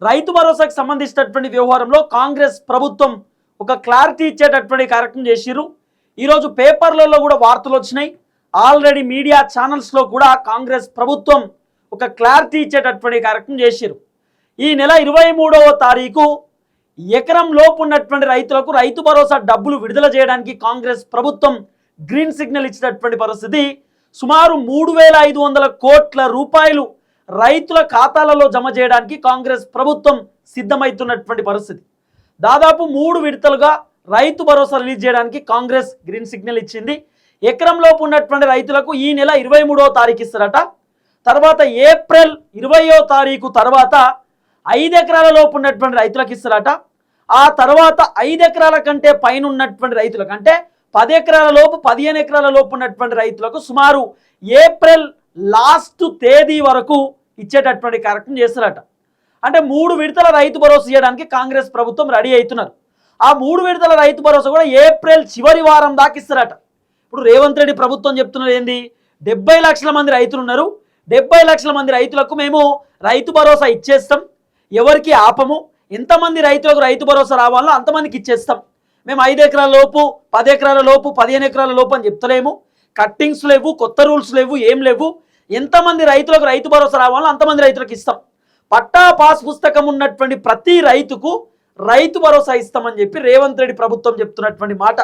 రైతు భరోసాకు సంబంధించినటువంటి వ్యవహారంలో కాంగ్రెస్ ప్రభుత్వం ఒక క్లారిటీ ఇచ్చేటటువంటి కార్యక్రమం చేసిరు. ఈరోజు పేపర్లలో కూడా వార్తలు వచ్చినాయి. ఆల్రెడీ మీడియా ఛానల్స్లో కూడా కాంగ్రెస్ ప్రభుత్వం ఒక క్లారిటీ ఇచ్చేటటువంటి కార్యక్రమం చేసిరు. ఈ నెల 23వ తారీఖు ఎకరం లోపు ఉన్నటువంటి రైతులకు రైతు భరోసా డబ్బులు విడుదల చేయడానికి కాంగ్రెస్ ప్రభుత్వం గ్రీన్ సిగ్నల్ ఇచ్చినటువంటి పరిస్థితి. సుమారు 3,500 కోట్ల రూపాయలు రైతుల ఖాతాలలో జమ చేయడానికి కాంగ్రెస్ ప్రభుత్వం సిద్ధమవుతున్నటువంటి పరిస్థితి. దాదాపు 3 విడతలుగా రైతు భరోసా రిలీజ్ చేయడానికి కాంగ్రెస్ గ్రీన్ సిగ్నల్ ఇచ్చింది. ఎకరంలోపు ఉన్నటువంటి రైతులకు ఈ నెల 23వ తారీఖు ఇస్తారట. తర్వాత ఏప్రిల్ 20వ తారీఖు తర్వాత 5 ఎకరాల లోపు ఉన్నటువంటి రైతులకు ఇస్తారట. ఆ తర్వాత 5 ఎకరాల కంటే పైన ఉన్నటువంటి రైతులకు, అంటే 10 ఎకరాల లోపు 15 ఎకరాల లోపు ఉన్నటువంటి రైతులకు సుమారు ఏప్రిల్ లాస్ట్ తేదీ వరకు ఇచ్చేటటువంటి కార్యక్రమం చేస్తారట. అంటే 3 విడతల రైతు భరోసా ఇవ్వడానికి కాంగ్రెస్ ప్రభుత్వం రెడీ అవుతున్నారు. ఆ 3 విడతల రైతు భరోసా కూడా ఏప్రిల్ చివరి వారం దాకా ఇస్తారట. ఇప్పుడు రేవంత్ రెడ్డి ప్రభుత్వం చెప్తున్నది ఏంది, 70 లక్షల మంది రైతులు ఉన్నారు, 70 లక్షల మంది రైతులకు మేము రైతు భరోసా ఇచ్చేస్తాం, ఎవరికి ఆపము, ఎంతమంది రైతులకు రైతు భరోసా రావాలో అంతమందికి ఇచ్చేస్తాం, మేము 5 ఎకరాల లోపు 10 ఎకరాల లోపు 15 ఎకరాల లోపు అని చెప్తలేము, కట్టింగ్స్ లేవు, కొత్త రూల్స్ లేవు, ఏం లేవు, ఎంతమంది రైతులకు రైతు భరోసా రావాలో అంతమంది రైతులకు ఇస్తాం, పట్టా పాస్ పుస్తకం ఉన్నటువంటి ప్రతి రైతుకు రైతు భరోసా ఇస్తామని చెప్పి రేవంత్ రెడ్డి ప్రభుత్వం చెప్తున్నటువంటి మాట.